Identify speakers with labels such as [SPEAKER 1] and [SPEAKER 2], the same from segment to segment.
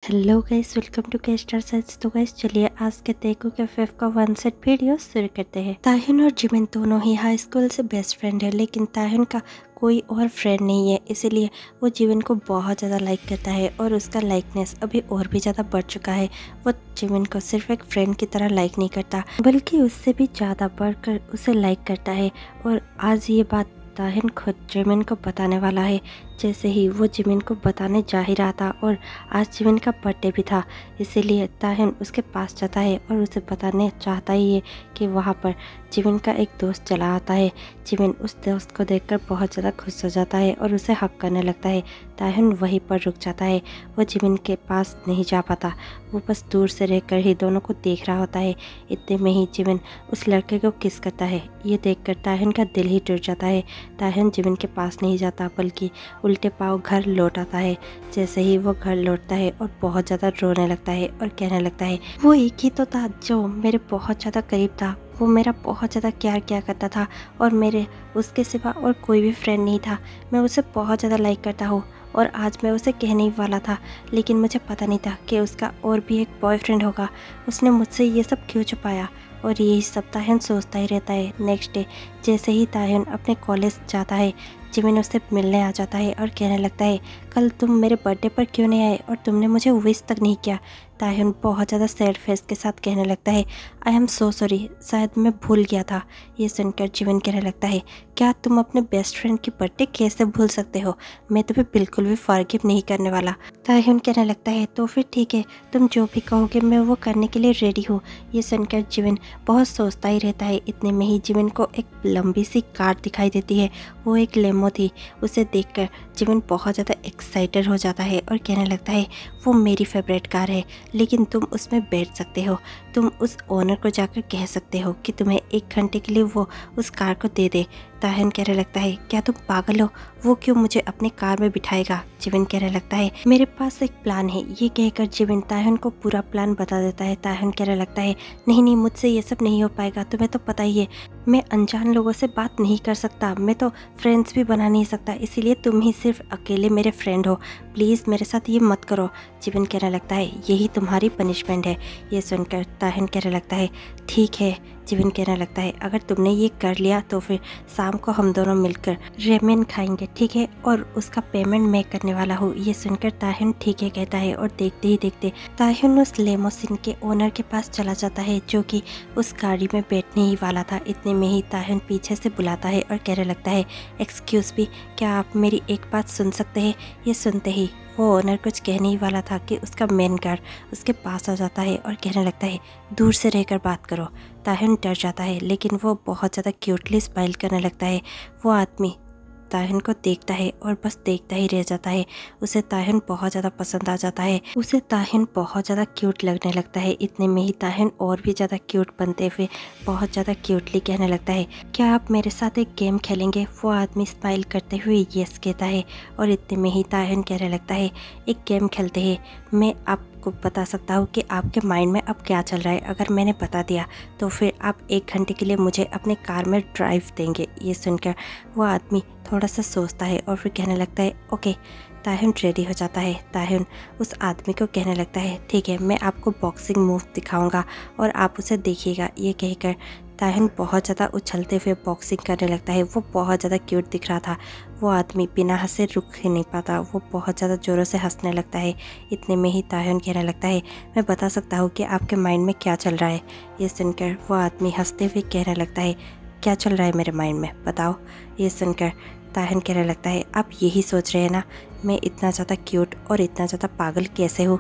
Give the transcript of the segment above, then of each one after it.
[SPEAKER 1] Hello guys, welcome to के star signs. तो guys चलिए आज के तेगू के फिफ्थ का वन सेट वीडियो शुरू करते हैं। ताहिन और जिमिन दोनों ही हाई स्कूल से बेस्ट फ्रेंड है, लेकिन ताहिन का कोई और फ्रेंड नहीं है, इसीलिए वो जिमिन को बहुत ज़्यादा लाइक करता है और उसका लाइकनेस अभी और भी ज़्यादा बढ़ चुका है। वो जिमिन को सिर्फ एक फ्रेंड की तरह लाइक नहीं करता, बल्कि उससे भी ज़्यादा बढ़कर उसे लाइक करता है। और आज ये बात ताहिन खुद जिमिन को बताने वाला है। जैसे ही वो जिमिन को बताने जा ही रहा था और आज जिमिन का बर्थडे भी था, इसीलिए ताहिन उसके पास जाता है और उसे बताने चाहता ही है कि वहाँ पर जिमिन का एक दोस्त चला आता है। जिमिन उस दोस्त को देखकर बहुत ज़्यादा खुश हो जाता है और उसे हक करने लगता है। ताहिन वहीं पर रुक जाता है, वो जिमिन के पास नहीं जा पाता, वो बस दूर से रहकर ही दोनों को देख रहा होता है। इतने में ही जिमिन उस लड़के को किस करता है। ये देखकर ताहिन का दिल ही टूट जाता है। ताहिन जिमिन के पास नहीं जाता, बल्कि उल्टे पाँव घर लौट आता है। जैसे ही वो घर लौटता है और बहुत ज़्यादा रोने लगता है और कहने लगता है, वो एक ही तो था जो मेरे बहुत ज़्यादा करीब था, वो मेरा बहुत ज़्यादा केयर किया करता था और मेरे उसके सिवा और कोई भी फ्रेंड नहीं था। मैं उसे बहुत ज़्यादा लाइक करता हूँ और आज मैं उसे कहने ही वाला था, लेकिन मुझे पता नहीं था कि उसका और भी एक बॉयफ्रेंड होगा। उसने मुझसे ये सब क्यों छुपाया। और यही सब ताहिन सोचता ही रहता है। नेक्स्ट डे जैसे ही ताहिन अपने कॉलेज जाता है, जिमिन उससे मिलने आ जाता है और कहने लगता है, कल तुम मेरे बर्थडे पर क्यों नहीं आए और तुमने मुझे विश तक नहीं किया। ताहिन बहुत ज़्यादा सैड फेस के साथ कहने लगता है, आई एम सो सॉरी, शायद मैं भूल गया था। ये सुनकर जिमिन कहने लगता है, क्या तुम अपने बेस्ट फ्रेंड की बर्थडे कैसे भूल सकते हो, मैं तुम्हें बिल्कुल भी फॉरगिव नहीं करने वाला। ताहिन कहने लगता है, तो फिर ठीक है, तुम जो भी कहोगे मैं वो करने के लिए रेडी हूँ। ये सुनकर जिमिन बहुत सोचता ही रहता है। इतने में ही जिमिन को एक लंबी सी कार दिखाई देती है, वो एक लेमो थी। उसे देखकर जिमिन बहुत ज़्यादा एक्साइटेड हो जाता है और कहने लगता है, वो मेरी फेवरेट कार है, लेकिन तुम उसमें बैठ सकते हो। तुम उस ओनर को जाकर कह सकते हो कि तुम्हें 1 घंटे के लिए वो उस कार को दे दे। ताहिन कहने लगता है, क्या तुम पागल हो, वो क्यों मुझे अपनी कार में बिठाएगा। जिमिन कहने लगता है, मेरे पास एक प्लान है। ये कहकर जिमिन ताहिन को पूरा प्लान बता देता है। ताहिन कहने लगता है, नहीं नहीं, मुझसे ये सब नहीं हो पाएगा, तुम्हें तो पता ही है मैं अनजान लोगों से बात नहीं कर सकता, मैं तो फ्रेंड्स भी बना नहीं सकता, इसीलिए तुम ही सिर्फ अकेले मेरे फ्रेंड हो, प्लीज़ मेरे साथ ये मत करो। जिमिन कहने लगता है, यही तुम्हारी पनिशमेंट है। ये सुनकर ताहिन कहने लगता है, ठीक है। जिमिन कहने लगता है, अगर तुमने ये कर लिया तो फिर शाम को हम दोनों मिलकर रेमेन खाएंगे, ठीक है, और उसका पेमेंट मैं करने वाला हूँ। ये सुनकर ताहिन ठीक है कहता है और देखते ही देखते ताहिन उस लेमोसिन के ओनर के पास चला जाता है, जो कि उस गाड़ी में बैठने ही वाला था। इतने में ही ताहिन पीछे से बुलाता है और कहने लगता है, एक्सक्यूज़ मी, क्या आप मेरी एक बात सुन सकते हैं। ये सुनते ही वो ओनर कुछ कहने ही वाला था कि उसका मेन गार्ड उसके पास आ जाता है और कहने लगता है, दूर से रहकर बात करो। ताहिन डर जाता है, लेकिन वो बहुत ज़्यादा क्यूटली स्माइल करने लगता है। वो आदमी ताहिन को देखता है और बस देखता ही रह जाता है। उसे ताहिन बहुत ज़्यादा पसंद आ जाता है, उसे ताहिन बहुत ज़्यादा क्यूट लगने लगता है। इतने में ही ताहिन और भी ज़्यादा क्यूट बनते हुए बहुत ज़्यादा क्यूटली कहने लगता है, क्या आप मेरे साथ एक गेम खेलेंगे। वो आदमी स्माइल करते हुए यस कहता है और इतने में ही ताहिन कहने लगता है, एक गेम खेलते हैं, मैं आपको बता सकता हूँ कि आपके माइंड में अब क्या चल रहा है। अगर मैंने बता दिया तो फिर आप 1 घंटे के लिए मुझे अपने कार में ड्राइव देंगे। ये सुनकर वो आदमी थोड़ा सा सोचता है और फिर कहने लगता है, ओके। ताहिन रेडी हो जाता है। ताहिन उस आदमी को कहने लगता है, ठीक है, मैं आपको बॉक्सिंग मूव दिखाऊंगा और आप उसे देखिएगा। ये कहकर ताहिन बहुत ज़्यादा उछलते हुए बॉक्सिंग करने लगता है। वो बहुत ज़्यादा क्यूट दिख रहा था। वो आदमी बिना हंसे रुक ही नहीं पाता, वो बहुत ज़्यादा ज़ोरों से हंसने लगता है। इतने में ही ताहिन कहने लगता है, मैं बता सकता हूँ कि आपके माइंड में क्या चल रहा है। ये सुनकर वो आदमी हंसते हुए कहने लगता है, क्या चल रहा है मेरे माइंड में, बताओ। ये सुनकर ताहिन कहने लगता है, आप यही सोच रहे हैं ना, मैं इतना ज़्यादा क्यूट और इतना ज़्यादा पागल कैसे हूँ।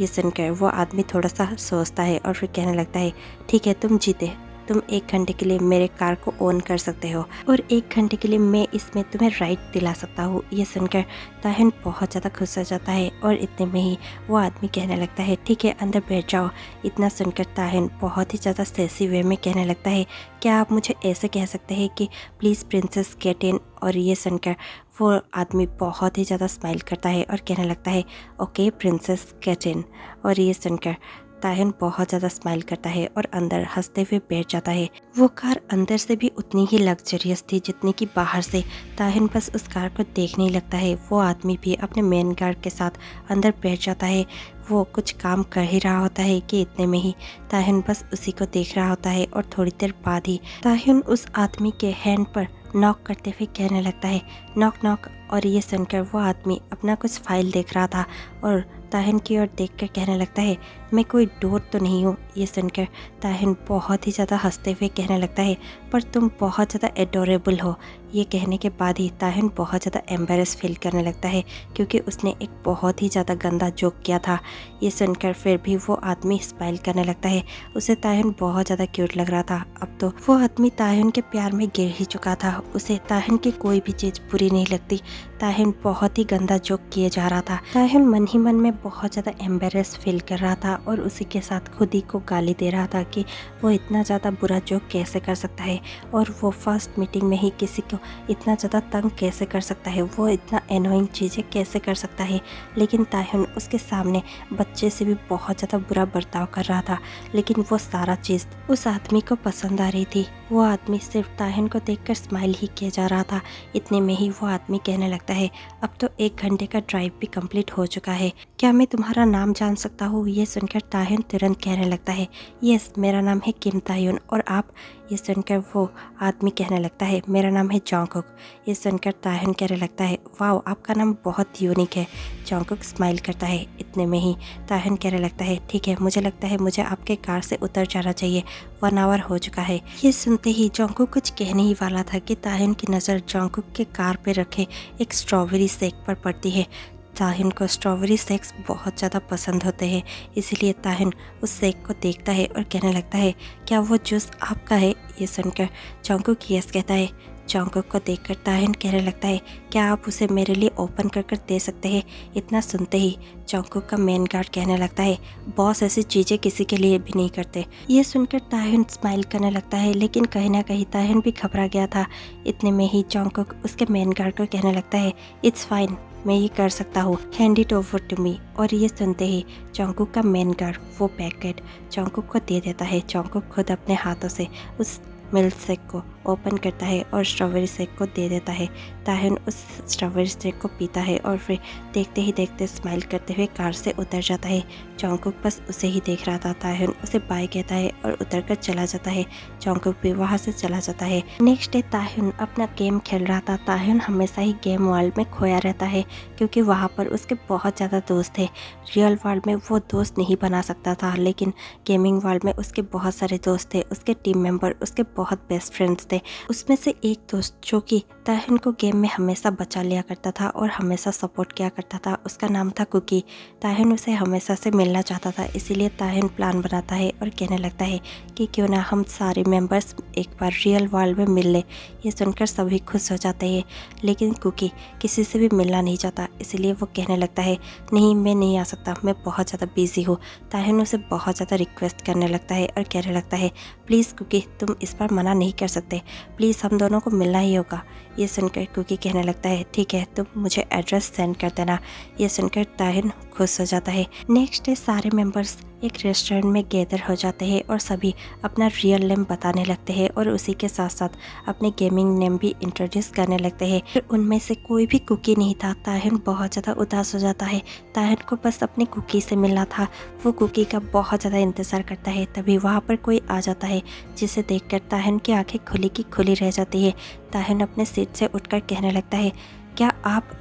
[SPEAKER 1] ये सुनकर वो आदमी थोड़ा सा सोचता है और फिर कहने लगता है, ठीक है, तुम जीते, तुम 1 घंटे के लिए मेरे कार को ओन कर सकते हो और 1 घंटे के लिए मैं इसमें तुम्हें राइट दिला सकता हूँ। ये सुनकर ताहिन बहुत ज़्यादा खुश हो जाता है और इतने में ही वो आदमी कहने लगता है, ठीक है, अंदर बैठ जाओ। इतना सुनकर ताहिन बहुत ही ज़्यादा सेसी वे में कहने लगता है, क्या आप मुझे ऐसे कह सकते हैं कि प्लीज़ प्रिंसेस गेट इन। और ये सुनकर वो आदमी बहुत ही ज़्यादा स्माइल करता है और कहने लगता है, ओके प्रिंसेस गेट इन। और ये सुनकर ताहिन बहुत ज़्यादा स्माइल करता है और अंदर हंसते हुए बैठ जाता है। वो कार अंदर से भी उतनी ही लग्जरियस थी जितनी कि बाहर से। ताहिन बस उस कार को देखने ही लगता है। वो आदमी भी अपने मेन गार्ड के साथ अंदर बैठ जाता है। वो कुछ काम कर ही रहा होता है कि इतने में ही ताहिन बस उसी को देख रहा होता है और थोड़ी देर बाद ही ताहिन उस आदमी के हैंड पर नॉक करते हुए कहने लगता है, नॉक नॉक। और ये सुनकर वो आदमी अपना कुछ फाइल देख रहा था और ताहिन की ओर देखकर कहने लगता है, मैं कोई डोर तो नहीं हूँ। ये सुनकर ताहिन बहुत ही ज़्यादा हंसते हुए कहने लगता है, पर तुम बहुत ज़्यादा एडोरेबल हो। ये कहने के बाद ही ताहिन बहुत ज़्यादा एम्बेरस फील करने लगता है क्योंकि उसने एक बहुत ही ज़्यादा गंदा जोक किया था। ये सुनकर फिर भी वो आदमी स्माइल करने लगता है। उसे ताहिन बहुत ज़्यादा क्यूट लग रहा था। अब तो वो आदमी ताहिन के प्यार में गिर ही चुका था। उसे ताहिन की कोई भी चीज़ बुरी नहीं लगती। ताहिन बहुत ही गंदा जोक किए जा रहा था। ताहिन मन ही मन में बहुत ज़्यादा एम्बेरस फील कर रहा था और उसी के साथ खुद ही को गाली दे रहा था कि वो इतना ज़्यादा बुरा जोक कैसे कर सकता है और वो फर्स्ट मीटिंग में ही किसी को इतना ज़्यादा तंग कैसे कर सकता है, वो इतना एनोइंग चीज़ें कैसे कर सकता है। लेकिन ताहिन उसके सामने बच्चे से भी बहुत ज़्यादा बुरा बर्ताव कर रहा था, लेकिन वो सारा चीज़ उस आदमी को पसंद आ रही थी। वो आदमी सिर्फ ताहिन को देखकर स्माइल ही किया जा रहा था। इतने में ही वो आदमी कहने लगता है, अब तो 1 घंटे का ड्राइव भी कंप्लीट हो चुका है, क्या मैं तुम्हारा नाम जान सकता हूँ? ये सुनकर ताहिन तुरंत कहने लगता है, यस मेरा नाम है किम ताह्यून। और आप? ये सुनकर वो आदमी कहने लगता है, मेरा नाम है जॉन्गकुक। ये सुनकर ताहिन कहने लगता है, वाओ आपका नाम बहुत यूनिक है। जॉन्गकुक स्माइल करता है। इतने में ही ताहिन कहने लगता है, ठीक है मुझे लगता है मुझे आपके कार से उतर जाना चाहिए, 1 आवर हो चुका है। ये सुनते ही जॉन्गकुक कुछ कहने ही वाला था कि ताहिन की नज़र जॉन्गकुक के कार पे रखे एक स्ट्रॉबेरी शेक पर पड़ती है। ताहिन को स्ट्रॉबेरी शेक्स बहुत ज़्यादा पसंद होते हैं, इसलिए ताहिन उस शेक को देखता है और कहने लगता है, क्या वो जूस आपका है? ये सुनकर जॉन्गकुक यस कहता है। जॉन्गकुक को देखकर ताहिन कहने लगता है, क्या आप उसे मेरे लिए ओपन कर कर दे सकते हैं? इतना सुनते ही जॉन्गकुक का मेन गार्ड कहने लगता है, बॉस ऐसी चीज़ें किसी के लिए भी नहीं करते। ये सुनकर ताहिन स्माइल करने लगता है, लेकिन कहीं ना कहीं ताहिन भी घबरा गया था। इतने में ही जॉन्गकुक उसके मेन गार्ड को कहने लगता है, इट्स फाइन मैं ये कर सकता हूँ, hand it over to me. और ये सुनते ही जॉन्गकुक का मेन गार्ड वो पैकेट जॉन्गकुक को दे देता है। जॉन्गकुक खुद अपने हाथों से उस मिल्क शेक को ओपन करता है और स्ट्रॉबेरी शेक को दे देता है। ताहिन उस स्ट्रॉबेरी शेक को पीता है और फिर देखते ही देखते स्माइल करते हुए कार से उतर जाता है। जॉन्गकुक बस उसे ही देख रहा था। ताहिन उसे बाय कहता है और उतर कर चला जाता है। जॉन्गकुक भी वहाँ से चला जाता है। नेक्स्ट डे ताहिन अपना गेम खेल रहा था। ताहिन हमेशा ही गेम वर्ल्ड में खोया रहता है क्योंकि वहाँ पर उसके बहुत ज़्यादा दोस्त थे। रियल वर्ल्ड में वो दोस्त नहीं बना सकता था, लेकिन गेमिंग वर्ल्ड में उसके बहुत सारे दोस्त थे। उसके टीम मेंबर उसके बहुत बेस्ट फ्रेंड्स थे। उसमें से एक दोस्त जो कि ताहिन को गेम में हमेशा बचा लिया करता था और हमेशा सपोर्ट किया करता था, उसका नाम था कुकी। ताहिन उसे हमेशा से मिलना चाहता था, इसीलिए ताहिन प्लान बनाता है और कहने लगता है कि क्यों ना हम सारे मेंबर्स एक बार रियल वर्ल्ड में मिल ले। ये सुनकर सभी खुश हो जाते हैं, लेकिन कुकी किसी से भी मिलना नहीं चाहता, इसलिए वो कहने लगता है, नहीं मैं नहीं आ सकता, मैं बहुत ज़्यादा बिजी हूँ। ताहिन उसे बहुत ज़्यादा रिक्वेस्ट करने लगता है और कहने लगता है, प्लीज़ कुकी तुम इस बार मना नहीं कर सकते, प्लीज़ हम दोनों को मिलना ही होगा। ये सुनकर कुकी कहने लगता है, ठीक है तुम मुझे एड्रेस सेंड कर देना। ये सुनकर ताहिन खुश हो जाता है। नेक्स्ट डे सारे मेंबर्स एक रेस्टोरेंट में गैदर हो जाते हैं और सभी अपना रियल नेम बताने लगते हैं और उसी के साथ साथ अपने गेमिंग नेम भी इंट्रोड्यूस करने लगते हैं। फिर उनमें से कोई भी कुकी नहीं था। ताहिन बहुत ज़्यादा उदास हो जाता है। ताहिन को बस अपनी कुकी से मिलना था। वो कुकी का बहुत ज़्यादा इंतज़ार करता है। तभी वहाँ पर कोई आ जाता है, जिसे देखकर ताहिन की आंखें खुली की खुली रह जाती है। ताहिन अपने सीट से उठकर कहने लगता है, क्या आप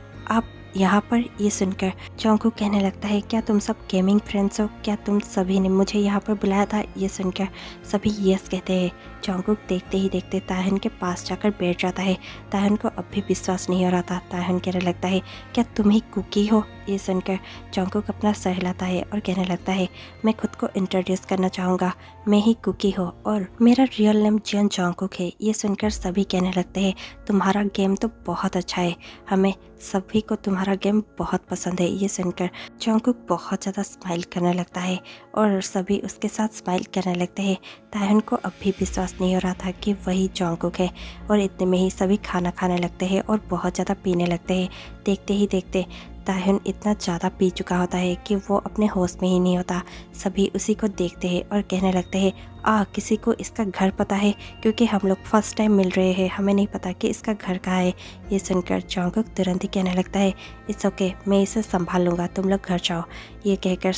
[SPEAKER 1] यहाँ पर? ये सुनकर जॉन्गकुक कहने लगता है, क्या तुम सब गेमिंग फ्रेंड्स हो? क्या तुम सभी ने मुझे यहाँ पर बुलाया था? ये सुनकर सभी यस कहते हैं। जॉन्गकुक देखते ही देखते ताहिन के पास जाकर बैठ जाता है। ताहिन को अब भी विश्वास नहीं हो रहा था। ताहिन कहने लगता है, क्या तुम ही कुकी हो? ये सुनकर जॉन्गकुक अपना सर हिलाता है और कहने लगता है, मैं खुद को इंट्रोड्यूस करना चाहूँगा, मैं ही कुकी हूँ और मेरा रियल नेम जिन जॉन्गकुक है। ये सुनकर सभी कहने लगते हैं, तुम्हारा गेम तो बहुत अच्छा है, हमें सभी को तुम्हारा गेम बहुत पसंद है। ये सुनकर जॉन्गकुक बहुत ज़्यादा स्माइल करने लगता है और सभी उसके साथ स्माइल करने लगते हैं। ताहिन को अब भी विश्वास नहीं हो रहा था कि वही जॉन्गकुक है और इतने में ही सभी खाना खाने लगते हैं और बहुत ज़्यादा पीने लगते हैं। देखते ही देखते ताहिन इतना ज़्यादा पी चुका होता है कि वो अपने होश में ही नहीं होता। सभी उसी को देखते हैं और कहने लगते हैं, किसी को इसका घर पता है, क्योंकि हम लोग फर्स्ट टाइम मिल रहे हैं, हमें नहीं पता कि इसका घर कहाँ है। ये सुनकर जॉन्गकुक तुरंत ही कहने लगता है, इट्स ओके, मैं इसे संभाल लूँगा, तुम लोग घर जाओ। ये कहकर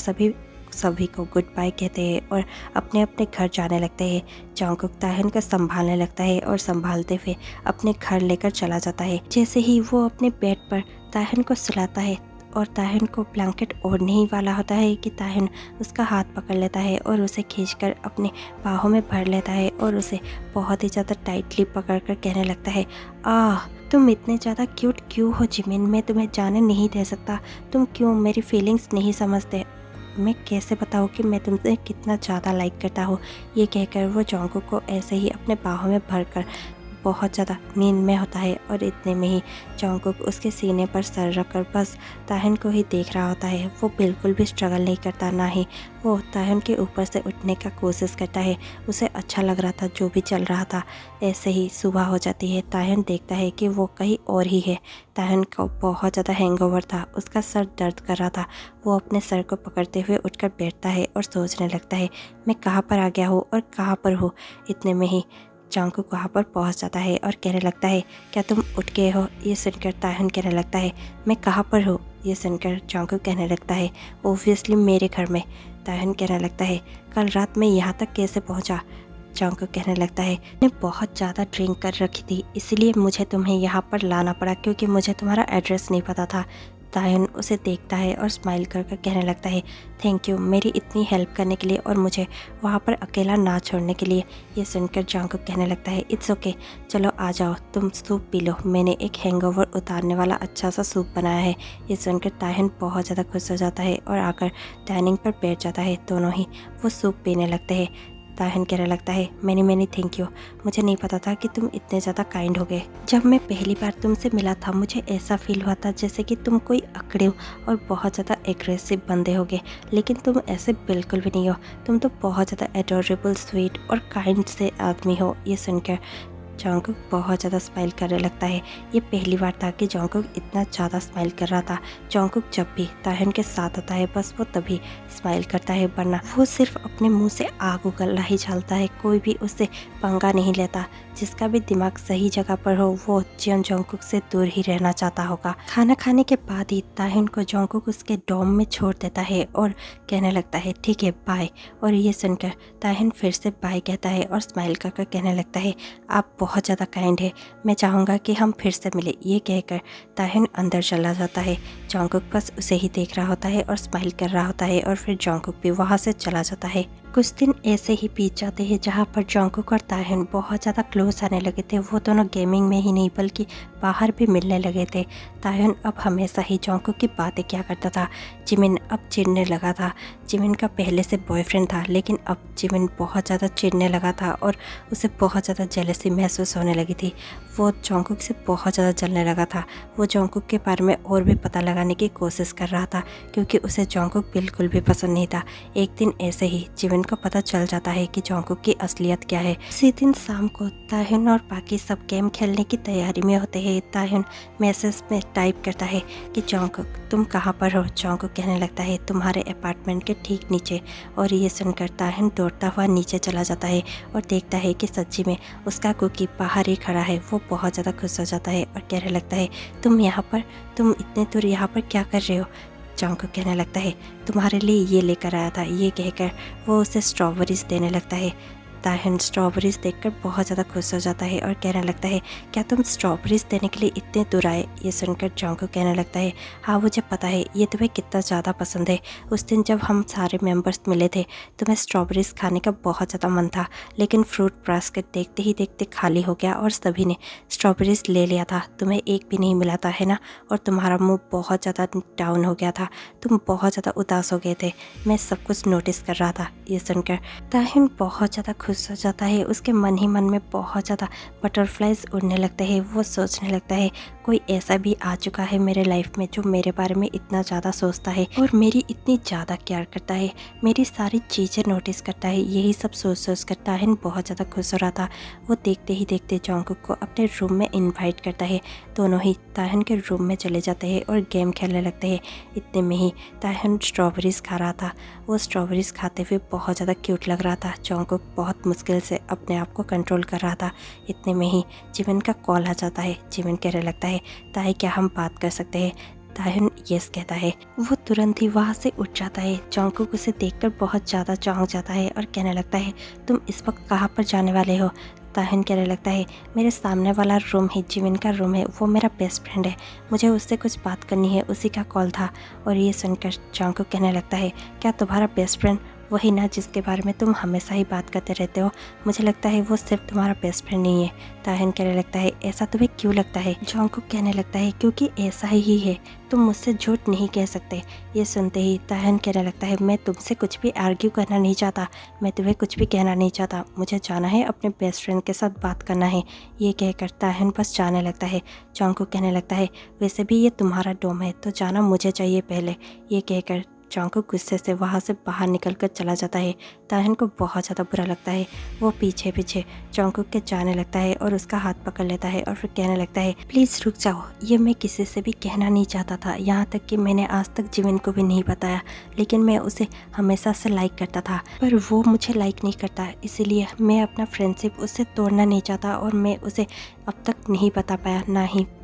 [SPEAKER 1] सभी को गुड बाय कहते हैं और अपने अपने घर जाने लगते हैं। जॉन्गकुक ताहिन को संभालने लगता है और संभालते हुए अपने घर लेकर चला जाता है। जैसे ही वो अपने बेड पर ताहिन को सुलाता है और ताहिन को ब्लैंकेट ओढ़ने ही वाला होता है कि ताहिन उसका हाथ पकड़ लेता है और उसे खींचकर अपने बाहों में भर लेता है और उसे बहुत ही ज़्यादा टाइटली पकड़कर कहने लगता है, तुम इतने ज़्यादा क्यूट क्यों हो जिमिन, मैं तुम्हें जाने नहीं दे सकता, तुम क्यों मेरी फीलिंग्स नहीं समझते, मैं कैसे बताऊँ कि मैं तुमसे कितना ज़्यादा लाइक करता हूँ। ये कहकर वो जॉन्गकुक को ऐसे ही अपने बाहों में भरकर बहुत ज़्यादा नींद में होता है और इतने में ही जॉन्गकुक उसके सीने पर सर रखकर बस ताहिन को ही देख रहा होता है। वो बिल्कुल भी स्ट्रगल नहीं करता, ना ही वो ताहिन के ऊपर से उठने का कोशिश करता है। उसे अच्छा लग रहा था जो भी चल रहा था। ऐसे ही सुबह हो जाती है। ताहिन देखता है कि वो कहीं और ही है। ताहिन को बहुत ज़्यादा हैंगओवर था, उसका सर दर्द कर रहा था। वो अपने सर को पकड़ते हुए उठकर बैठता है और सोचने लगता है, मैं कहाँ पर आ गया हूँ और कहाँ पर हूँ। इतने में ही जॉन्गकुक वहाँ पर पहुँच जाता है और कहने लगता है, क्या तुम उठ गए हो? ये सुनकर ताहिन कहने लगता है, मैं कहाँ पर हूँ? ये सुनकर जॉन्गकुक कहने लगता है, ओब्वियसली मेरे घर में। ताहिन कहने लगता है, कल रात में यहाँ तक कैसे पहुँचा? जॉन्गकुक कहने लगता है, मैंने बहुत ज़्यादा ड्रिंक कर रखी थी, इसलिए मुझे तुम्हें यहाँ पर लाना पड़ा, क्योंकि मुझे तुम्हारा एड्रेस नहीं पता था। ताहिन उसे देखता है और स्माइल कर कर कहने लगता है, थैंक यू मेरी इतनी हेल्प करने के लिए और मुझे वहाँ पर अकेला ना छोड़ने के लिए। ये सुनकर जॉन्गकुक कहने लगता है, इट्स ओके, चलो आ जाओ, तुम सूप पी लो, मैंने एक हैंगओवर उतारने वाला अच्छा सा सूप बनाया है। ये सुनकर ताहिन बहुत ज़्यादा खुश हो जाता है और आकर डाइनिंग पर बैठ जाता है। दोनों ही वो सूप पीने लगते हैं। ताहिन कहने लगता है, मैनी थैंक यू, मुझे नहीं पता था कि तुम इतने ज़्यादा काइंड हो गए। जब मैं पहली बार तुमसे मिला था मुझे ऐसा फील हुआ था जैसे कि तुम कोई अकड़े हो और बहुत ज़्यादा एग्रेसिव बंदे होगे, लेकिन तुम ऐसे बिल्कुल भी नहीं हो। तुम तो बहुत ज़्यादा एडोरेबल, स्वीट और काइंड से आदमी हो। ये सुनकर जॉन्गकुक बहुत ज़्यादा स्माइल करने लगता है। ये पहली बार था कि जॉन्गकुक इतना ज़्यादा स्माइल कर रहा था। जॉन्गकुक जब भी ताहिन के साथ होता है बस वो तभी स्माइल करता है, वरना वो सिर्फ अपने मुंह से आग उगलना ही चाहता है। कोई भी उससे पंगा नहीं लेता। जिसका भी दिमाग सही जगह पर हो वो जॉन्गकुक से दूर ही रहना चाहता होगा। खाना खाने के बाद ही ताहिन को जॉन्गकुक उसके डॉम में छोड़ देता है और कहने लगता है, ठीक है बाय। और ये सुनकर ताहिन फिर से बाय कहता है और स्माइल कर कर कहने लगता है, आप बहुत ज़्यादा काइंड है, मैं चाहूँगा कि हम फिर से मिले। ये कहकर ताहिन अंदर चला जाता है। जॉन्गकुक बस उसे ही देख रहा होता है और स्माइल कर रहा होता है और फिर जॉन्गकुक भी वहाँ से चला जाता है। कुछ दिन ऐसे ही बीत जाते हैं जहाँ पर जॉन्गकुक और ताहिन बहुत ज़्यादा क्लोज आने लगे थे। वो दोनों गेमिंग में ही नहीं बल्कि बाहर भी मिलने लगे थे। ताहिन अब हमेशा ही जॉन्गकुक की बातें किया करता था। जिमिन अब चिढ़ने लगा था। जिमिन का पहले से बॉयफ्रेंड था, लेकिन अब जिमिन बहुत ज़्यादा चिढ़ने लगा था और उसे बहुत ज़्यादा जेलसी महसूस होने लगी थी। वो जॉन्गकुक से बहुत ज़्यादा जलने लगा था। वो जॉन्गकुक के बारे में और भी पता लगाने की कोशिश कर रहा था, क्योंकि उसे जॉन्गकुक बिल्कुल भी पसंद नहीं था। एक दिन ऐसे ही जिमिन को पता चल जाता है कि जॉन्गकुक की असलियत क्या है। उसी दिन शाम को ताहिन और बाकी सब गेम खेलने की तैयारी में होते हैं। ताहिन मैसेज में टाइप करता है कि जॉन्गकुक तुम कहाँ पर हो? जॉन्गकुक कहने लगता है, तुम्हारे अपार्टमेंट के ठीक नीचे। और ये सुनकर ताहिन दौड़ता हुआ नीचे चला जाता है और देखता है कि सच्ची में उसका कुकी बाहर ही खड़ा है। वो बहुत ज़्यादा खुश हो जाता है और कहने लगता है, तुम इतने दूर यहाँ पर क्या कर रहे हो? जॉन्गकुक कहने लगता है, तुम्हारे लिए ये लेकर आया था। ये कहकर वो उसे स्ट्रॉबेरीज देने लगता है। ताहिन स्ट्रॉबेरीज देखकर बहुत ज़्यादा खुश हो जाता है और कहने लगता है, क्या तुम स्ट्रॉबेरीज देने के लिए इतने दूर आए? ये सुनकर जॉन्गकुक कहने लगता है, हाँ मुझे पता है ये तुम्हें कितना ज़्यादा पसंद है। उस दिन जब हम सारे मेंबर्स मिले थे तुम्हें स्ट्रॉबेरीज खाने का बहुत ज़्यादा मन था, लेकिन फ्रूट बास्केट देखते ही देखते खाली हो गया और सभी ने स्ट्रॉबेरीज ले लिया था। तुम्हें एक भी नहीं मिला था, है ना? और तुम्हारा मुँह बहुत ज़्यादा डाउन हो गया था, तुम बहुत ज़्यादा उदास हो गए थे। मैं सब कुछ नोटिस कर रहा था। ये सुनकर ताहिन बहुत ज़्यादा खुश हो जाता है। उसके मन ही मन में बहुत ज़्यादा बटरफ्लाइज उड़ने लगते हैं। वो सोचने लगता है कोई ऐसा भी आ चुका है मेरे लाइफ में जो मेरे बारे में इतना ज़्यादा सोचता है और मेरी इतनी ज़्यादा केयर करता है, मेरी सारी चीज़ें नोटिस करता है। यही सब सोच सोच कर ताहिन बहुत ज़्यादा खुश हो रहा था। वो देखते ही देखते जॉन्गकुक को अपने रूम में इन्वाइट करता है। दोनों ही ताहिन के रूम में चले जाते हैं और गेम खेलने लगते हैं। इतने में ही ताहिन स्ट्रॉबेरीज़ खा रहा था। वो स्ट्रॉबेरीज़ खाते हुए बहुत ज़्यादा क्यूट लग रहा था। जॉन्गकुक बहुत मुश्किल से अपने आप को कंट्रोल कर रहा था। इतने में ही जिमिन का कॉल आ जाता है। जिमिन कहने लगता है, ताई क्या हम बात कर सकते हैं? ताहिन यस कहता है। वो तुरंत ही वहाँ से उठ जाता है। जॉन्गकुक उसे देखकर बहुत ज़्यादा चौंक जाता है और कहने लगता है, तुम इस वक्त कहाँ पर जाने वाले हो? ताहिन कहने लगता है, मेरे सामने वाला रूम ही जिमिन का रूम है, वो मेरा बेस्ट फ्रेंड है, मुझे उससे कुछ बात करनी है, उसी का कॉल था। और ये सुनकर जॉन्गकुक कहने लगता है, क्या तुम्हारा बेस्ट फ्रेंड वही ना जिसके बारे में तुम हमेशा ही बात करते रहते हो? मुझे लगता है वो सिर्फ तुम्हारा बेस्ट फ्रेंड नहीं है। ताहिन कहने लगता है, ऐसा तुम्हें क्यों लगता है? जॉन्गकुक कहने लगता है, क्योंकि ऐसा ही है, तुम मुझसे झूठ नहीं कह सकते। ये सुनते ही ताहिन कहने लगता है, मैं तुमसे कुछ भी आर्ग्यू करना नहीं चाहता, मैं तुम्हें कुछ भी कहना नहीं चाहता, मुझे जाना है, अपने बेस्ट फ्रेंड के साथ बात करना है। ये कहकर ताहिन बस जाने लगता है। जॉन्गकुक कहने लगता है, वैसे भी ये तुम्हारा डोम है तो जाना मुझे चाहिए पहले। ये कहकर जॉन्गकुक गुस्से से वहाँ से बाहर निकलकर चला जाता है। ताहिन को बहुत ज़्यादा बुरा लगता है। वो पीछे पीछे जॉन्गकुक के जाने लगता है और उसका हाथ पकड़ लेता है और फिर कहने लगता है, प्लीज़ रुक जाओ, ये मैं किसी से भी कहना नहीं चाहता था, यहाँ तक कि मैंने आज तक जिमिन को भी नहीं बताया, लेकिन मैं उसे हमेशा से लाइक करता था, पर वो मुझे लाइक नहीं करता, इसीलिए मैं अपना फ्रेंडशिप उससे तोड़ना नहीं चाहता और मैं उसे अब तक नहीं बता पाया,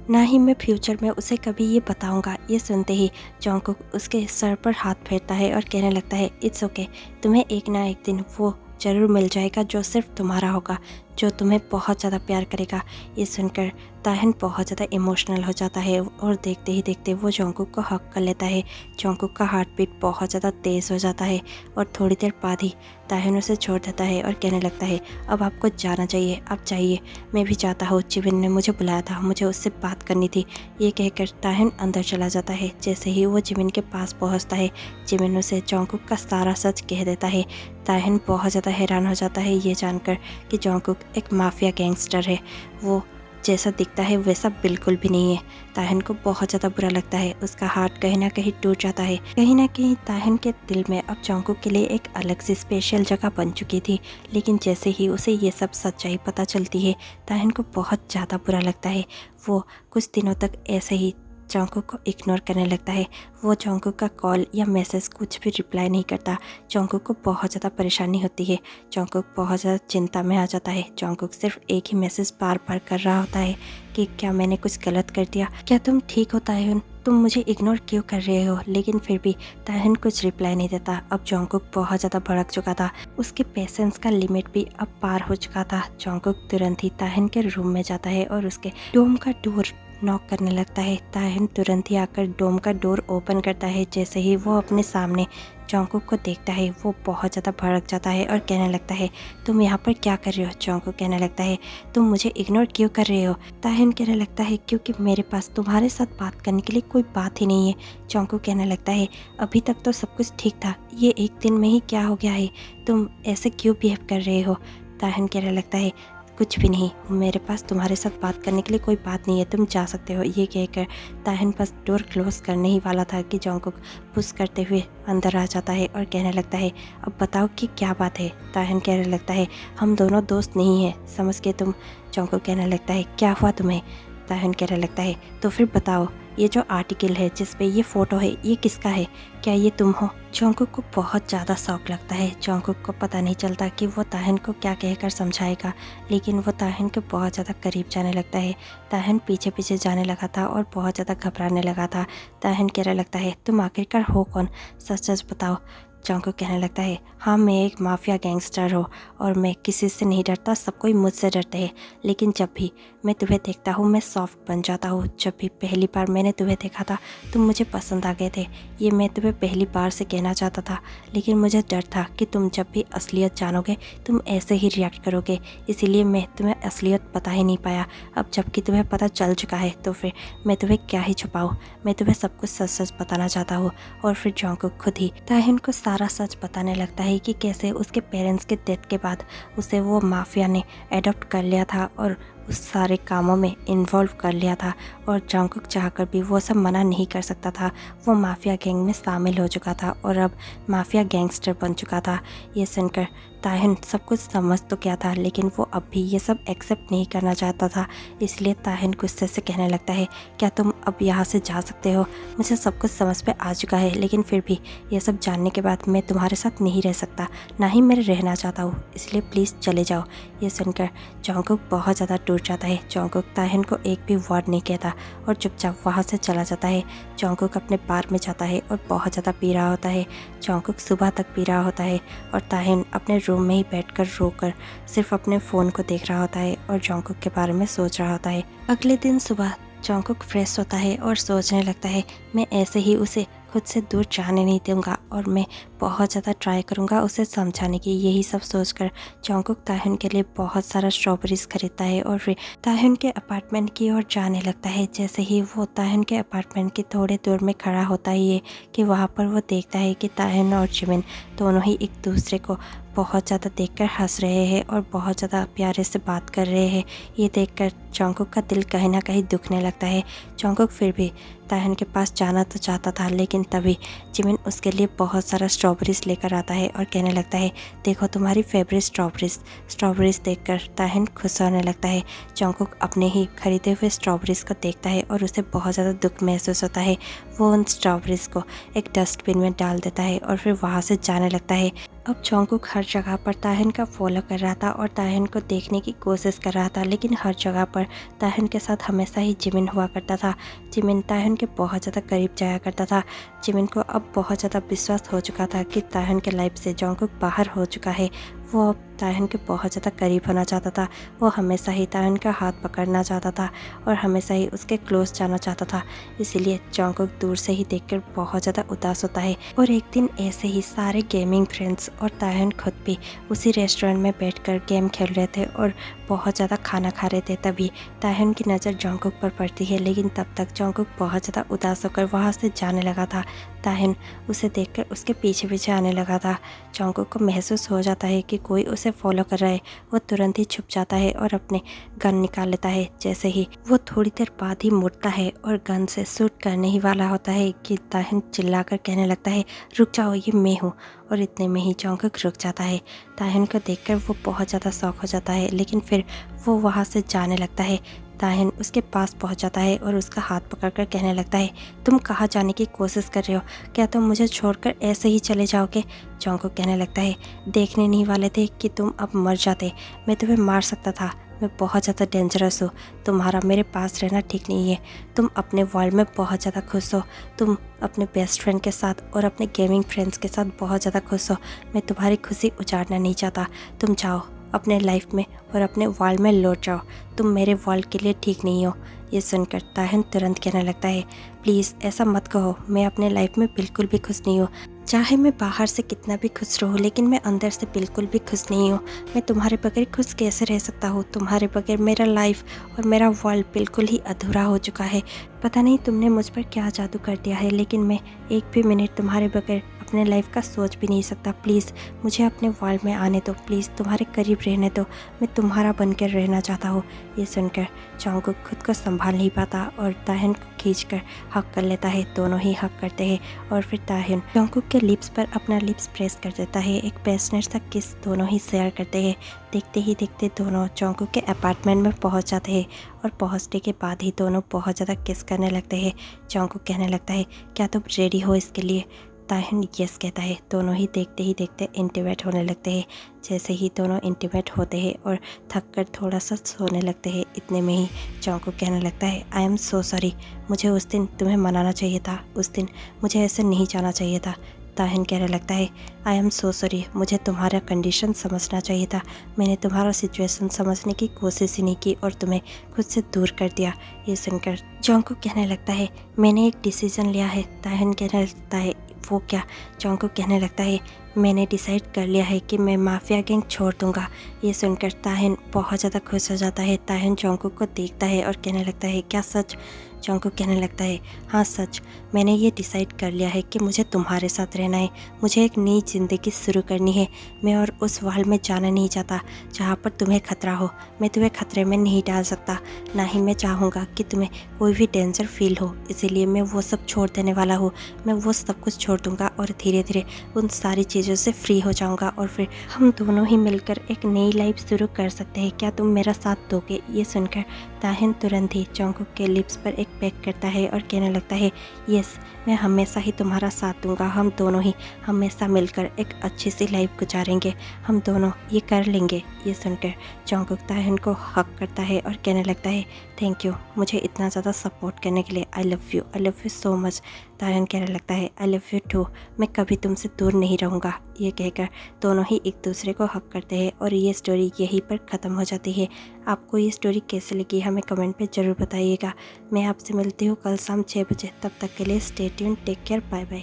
[SPEAKER 1] ना ही मैं फ्यूचर में उसे कभी ये बताऊंगा। ये सुनते ही जॉन्गकुक उसके सर पर हाथ फेरता है और कहने लगता है, इट्स ओके, तुम्हें एक ना एक दिन वो ज़रूर मिल जाएगा जो सिर्फ तुम्हारा होगा, जो तुम्हें बहुत ज़्यादा प्यार करेगा। ये सुनकर ताहिन बहुत ज़्यादा इमोशनल हो जाता है और देखते ही देखते वो जॉन्गकुक को हक कर लेता है। जॉन्गकुक का हार्ट बीट बहुत ज़्यादा तेज़ हो जाता है और थोड़ी देर बाद ही ताहिन उसे छोड़ देता है और कहने लगता है, अब आपको जाना चाहिए, आप जाइए, मैं भी चाहता हूँ, जिमिन ने मुझे बुलाया था, मुझे उससे बात करनी थी। ये कहकर ताहिन अंदर चला जाता है। जैसे ही वो जिमिन के पास पहुँचता है, जिमिन उसे जॉन्गकुक का सारा सच कह देता है। ताहिन बहुत ज़्यादा हैरान हो जाता है ये जानकर कि जॉन्गकुक एक माफिया गैंगस्टर है। वो जैसा दिखता है वैसा बिल्कुल भी नहीं है। ताहिन को बहुत ज़्यादा बुरा लगता है। उसका हार्ट कहीं ना कहीं टूट जाता है। कहीं ना कहीं ताहिन के दिल में अब जॉन्गकुक के लिए एक अलग सी स्पेशल जगह बन चुकी थी। लेकिन जैसे ही उसे ये सब सच्चाई पता चलती है, ताहिन को बहुत ज़्यादा बुरा लगता है। वो कुछ दिनों तक ऐसे ही जॉन्गकुक को इग्नोर करने लगता है। वो जॉन्गकुक का कॉल या मैसेज कुछ भी रिप्लाई नहीं करता। जॉन्गकुक को बहुत ज़्यादा परेशानी होती है। जॉन्गकुक बहुत ज़्यादा चिंता में आ जाता है। जॉन्गकुक सिर्फ एक ही मैसेज बार बार कर रहा होता है कि क्या मैंने कुछ गलत कर दिया, क्या तुम ठीक हो ताहिन, तुम मुझे इग्नोर क्यों कर रहे हो? लेकिन फिर भी ताहिन कुछ रिप्लाई नहीं देता। अब जॉन्गकुक बहुत ज़्यादा भड़क चुका था। उसके पेशेंस का लिमिट भी अब पार हो चुका था। जॉन्गकुक तुरंत ही ताहिन के रूम में जाता है और उसके डोम का डोर नॉक करने लगता है। ताहिन तुरंत ही आकर डोम का डोर ओपन करता है। जैसे ही वो अपने सामने जॉन्गकुक को देखता है, वो बहुत ज़्यादा भड़क जाता है और कहने लगता है, तुम यहाँ पर क्या कर रहे हो? जॉन्गकुक कहने लगता है, तुम मुझे इग्नोर क्यों कर रहे हो? ताहिन कहने लगता है, क्योंकि मेरे पास तुम्हारे साथ बात करने के लिए कोई बात ही नहीं है। जॉन्गकुक कहने लगता है, अभी तक तो सब कुछ ठीक था, ये एक दिन में ही क्या हो गया है? तुम ऐसे क्यों बिहेव कर रहे हो? ताहिन कहने लगता है, कुछ भी नहीं, मेरे पास तुम्हारे साथ बात करने के लिए कोई बात नहीं है, तुम जा सकते हो। ये कहकर ताहिन बस डोर क्लोज करने ही वाला था कि जॉन्गकुक पुश करते हुए अंदर आ जाता है और कहने लगता है, अब बताओ कि क्या बात है? ताहिन कहने लगता है, हम दोनों दोस्त नहीं हैं, समझ के तुम? जॉन्गकुक कहने लगता है, क्या हुआ तुम्हें? ताहिन कहने लगता है, तो फिर बताओ, ये जो आर्टिकल है जिस पे ये फ़ोटो है, ये किसका है? क्या ये तुम हो? जॉन्गकुक को बहुत ज़्यादा शौक लगता है। जॉन्गकुक को पता नहीं चलता कि वो ताहिन को क्या कहकर समझाएगा, लेकिन वो ताहिन के बहुत ज़्यादा करीब जाने लगता है। ताहिन पीछे पीछे जाने लगा था और बहुत ज़्यादा घबराने लगा था। ताहिन कहने लगता है, तुम आखिरकार हो कौन? सच सच बताओ। जॉन्गकुक कहने लगता है, हाँ, मैं एक माफिया गैंगस्टर हूँ और मैं किसी से नहीं डरता, सब कोई मुझसे डरते हैं, लेकिन जब भी मैं तुम्हें देखता हूँ मैं सॉफ्ट बन जाता हूँ। जब भी पहली बार मैंने तुम्हें देखा था तुम मुझे पसंद आ गए थे, ये मैं तुम्हें पहली बार से कहना चाहता था, लेकिन मुझे डर था कि तुम जब भी असलियत जानोगे तुम ऐसे ही रिएक्ट करोगे, इसीलिए मैं तुम्हें असलियत बता ही नहीं पाया। अब जबकि तुम्हें पता चल चुका है तो फिर मैं तुम्हें क्या ही छुपाऊँ, मैं तुम्हें सब कुछ सच सच बताना चाहता हूँ। और फिर जॉन्गकुक खुद ही ताहिन को सारा सच बताने लगता है कि कैसे उसके पेरेंट्स के डेथ के बाद उसे वो माफिया ने एडॉप्ट कर लिया था और उस सारे कामों में इन्वॉल्व कर लिया था और जंगकुक चाहकर भी वो सब मना नहीं कर सकता था। वो माफिया गैंग में शामिल हो चुका था और अब माफिया गैंगस्टर बन चुका था। ये सुनकर ताहिन सब कुछ समझ तो क्या था, लेकिन वो अब भी ये सब एक्सेप्ट नहीं करना चाहता था। इसलिए ताहिन गुस्से से कहने लगता है, क्या तुम अब यहाँ से जा सकते हो? मुझे सब कुछ समझ पे आ चुका है, लेकिन फिर भी ये सब जानने के बाद मैं तुम्हारे साथ नहीं रह सकता, ना ही मैं रहना चाहता हूँ, इसलिए प्लीज़ चले जाओ। ये सुनकर जंगकुक बहुत ज़्यादा टूट जाता है। जंगकुक ताहिन को एक भी वर्ड नहीं कहता और चुपचाप वहाँ से चला जाता है। जंगकुक अपने बार में जाता है और बहुत ज़्यादा पी रहा होता है। जंगकुक सुबह तक पी रहा होता है और ताहिन अपने रूम में ही बैठकर रोकर सिर्फ अपने फ़ोन को देख रहा होता है और जंगकुक के बारे में सोच रहा होता है। अगले दिन सुबह जंगकुक फ्रेश होता है और सोचने लगता है, मैं ऐसे ही उसे खुद से दूर जाने नहीं दूंगा और मैं बहुत ज़्यादा ट्राई करूंगा उसे समझाने की। यही सब सोचकर जंगकुक ताहिन के लिए बहुत सारा स्ट्रॉबेरीज खरीदता है और फिर ताहिन के अपार्टमेंट की ओर जाने लगता है। जैसे ही वो ताहिन के अपार्टमेंट के थोड़े दूर में खड़ा होता है ये कि वहाँ पर वो देखता है कि ताहिन और जिमिन दोनों ही एक दूसरे को बहुत ज़्यादा देखकर हंस रहे हैं और बहुत ज़्यादा प्यारे से बात कर रहे हैं। ये देखकर जंगकुक का दिल कहीं ना कहीं दुखने लगता है। जंगकुक फिर भी ताहिन के पास जाना तो चाहता था, लेकिन तभी जिमिन उसके लिए बहुत सारा स्ट्रॉबेरीज लेकर आता है और कहने लगता है, देखो तुम्हारी फेवरेट स्ट्रॉबेरीज देखकर ताहिन खुश होने लगता है। जंगकुक अपने ही खरीदे हुए स्ट्रॉबेरीज को देखता है और उसे बहुत ज़्यादा दुख महसूस होता है। वो उन स्ट्रॉबेरीज को एक डस्टबिन में डाल देता है और फिर वहाँ से जाने लगता है। अब जंगकुक हर जगह पर ताहिन का फॉलो कर रहा था और ताहिन को देखने की कोशिश कर रहा था, लेकिन हर जगह पर ताहिन के साथ हमेशा ही जिमिन हुआ करता था। जिमिन ताहिन के बहुत ज़्यादा करीब जाया करता था। जिमिन को अब बहुत ज़्यादा विश्वास हो चुका था कि ताहिन के लाइफ से जंगकुक बाहर हो चुका है। वो अब ताहिन के बहुत ज़्यादा करीब होना चाहता था। वो हमेशा ही ताहिन का हाथ पकड़ना चाहता था और हमेशा ही उसके क्लोज जाना चाहता था। इसीलिए जंगकुक दूर से ही देखकर बहुत ज़्यादा उदास होता है। और एक दिन ऐसे ही सारे गेमिंग फ्रेंड्स और ताहिन खुद भी उसी रेस्टोरेंट में बैठकर गेम खेल रहे थे और बहुत ज़्यादा खाना खा रहे थे। तभी ताहिन की नज़र जंगकुक पर पड़ती है, लेकिन तब तक जंगकुक बहुत ज़्यादा उदास होकर वहाँ से जाने लगा था। ताहिन उसे देखकर उसके पीछे पीछे आने लगा था। जंगकुक को महसूस हो जाता है कि कोई उसे फॉलो कर रहा है। वो तुरंत ही छुप जाता है और अपने गन निकाल लेता है। जैसे ही वो थोड़ी देर बाद ही मुड़ता है और गन से शूट करने ही वाला होता है कि ताहिन चिल्लाकर कहने लगता है, रुक जाओ, ये मैं हूँ। और इतने में ही जंगकुक रुक जाता है। ताहिन को देखकर वो बहुत ज़्यादा शॉक हो जाता है, लेकिन फिर वो वहाँ से जाने लगता है। ताहिन उसके पास पहुंच जाता है और उसका हाथ पकड़कर कहने लगता है, तुम कहाँ जाने की कोशिश कर रहे हो? क्या तुम मुझे छोड़कर ऐसे ही चले जाओगे? जंगकुक कहने लगता है, देखने नहीं वाले थे कि तुम अब मर जाते। मैं तुम्हें मार सकता था। मैं बहुत ज़्यादा डेंजरस हूँ। तुम्हारा मेरे पास रहना ठीक नहीं है। तुम अपने वर्ल्ड में बहुत ज़्यादा खुश हो। तुम अपने बेस्ट फ्रेंड के साथ और अपने गेमिंग फ्रेंड्स के साथ बहुत ज़्यादा खुश हो। मैं तुम्हारी खुशी उजाड़ना नहीं चाहता। तुम जाओ अपने लाइफ में और अपने वर्ल्ड में लौट जाओ। तुम मेरे वर्ल्ड के लिए ठीक नहीं हो। ये सुनकर ताहिन तुरंत कहने लगता है, प्लीज़ ऐसा मत कहो। मैं अपने लाइफ में बिल्कुल भी खुश नहीं हूँ। चाहे मैं बाहर से कितना भी खुश रहूँ, लेकिन मैं अंदर से बिल्कुल भी खुश नहीं हूँ। मैं तुम्हारे बगैर खुश कैसे रह सकता हूँ? तुम्हारे बगैर मेरा लाइफ और मेरा वर्ल्ड बिल्कुल ही अधूरा हो चुका है। पता नहीं तुमने मुझ पर क्या जादू कर दिया है, लेकिन मैं एक भी मिनट तुम्हारे बगैर अपने लाइफ का सोच भी नहीं सकता। प्लीज़ मुझे अपने वर्ल्ड में आने दो। प्लीज़ तुम्हारे करीब रहने दो। मैं तुम्हारा बनकर रहना चाहता हूँ। ये सुनकर जंगकुक खुद को संभाल नहीं पाता और ताहिन को खींचकर हक कर लेता है। दोनों ही हक करते हैं और फिर ताहिन जंगकुक के लिप्स पर अपना लिप्स प्रेस कर देता है। एक पैशनेट सा किस दोनों ही शेयर करते हैं। देखते ही देखते दोनों जंगकुक के अपार्टमेंट में पहुंच जाते हैं और पहुंचने के बाद ही दोनों बहुत ज़्यादा किस करने लगते हैं। जंगकुक कहने लगता है, क्या तुम रेडी हो इसके लिए? ताहिन यस कहता है। दोनों ही देखते इंटीमेट होने लगते हैं। जैसे ही दोनों इंटीमेट होते हैं और थक कर थोड़ा सा सोने लगते हैं, इतने में ही जंगकुक कहने लगता है, आई एम सो सॉरी। मुझे उस दिन तुम्हें मनाना चाहिए था। उस दिन मुझे ऐसे नहीं जाना चाहिए था। ताहिन कहने लगता है, आई एम सो सॉरी। मुझे तुम्हारा कंडीशन समझना चाहिए था। मैंने तुम्हारा सिचुएशन समझने की कोशिश ही नहीं की और तुम्हें खुद से दूर कर दिया। ये सुनकर जंगकुक कहने लगता है, मैंने एक डिसीजन लिया है। ताहिन कहने लगता है, वो क्या? जंगकुक कहने लगता है, मैंने डिसाइड कर लिया है कि मैं माफिया गैंग छोड़ दूंगा। ये सुनकर ताहिन बहुत ज़्यादा खुश हो जाता है। ताहिन जंगकुक को देखता है और कहने लगता है, क्या सच? जंगकुक कहने लगता है, हाँ सच, मैंने ये डिसाइड कर लिया है कि मुझे तुम्हारे साथ रहना है। मुझे एक नई ज़िंदगी शुरू करनी है। मैं और उस वर्ल्ड में जाना नहीं चाहता जहाँ पर तुम्हें खतरा हो। मैं तुम्हें खतरे में नहीं डाल सकता, ना ही मैं चाहूँगा कि तुम्हें कोई भी डेंजर फील हो। इसीलिए मैं वो सब छोड़ देने वाला हूँ। मैं वो सब कुछ छोड़ दूँगा और धीरे धीरे उन सारी चीज़ों से फ्री हो जाऊँगा और फिर हम दोनों ही मिलकर एक नई लाइफ शुरू कर सकते हैं। क्या तुम मेरा साथ दोगे? ये सुनकर ताहिन तुरंत ही जंगकुक के लिप्स पर एक पैक करता है और कहने लगता है, यस, मैं हमेशा ही तुम्हारा साथ दूंगा। हम दोनों ही हमेशा मिलकर एक अच्छी सी लाइफ गुजारेंगे। हम दोनों ये कर लेंगे। ये सुनकर जंगकुक ताहिन को हक करता है और कहने लगता है, थैंक यू मुझे इतना ज़्यादा सपोर्ट करने के लिए। I love you so much. Tahin कहने लगता है, आई लव यू टू, मैं कभी तुमसे दूर नहीं रहूँगा। ये कहकर दोनों ही एक दूसरे को हक करते हैं और ये स्टोरी यहीं पर ख़त्म हो जाती है। आपको ये स्टोरी कैसी लगी हमें कमेंट पे ज़रूर बताइएगा। मैं आपसे मिलती हूँ कल शाम 6 बजे। तब तक के लिए stay tuned, take care, bye bye.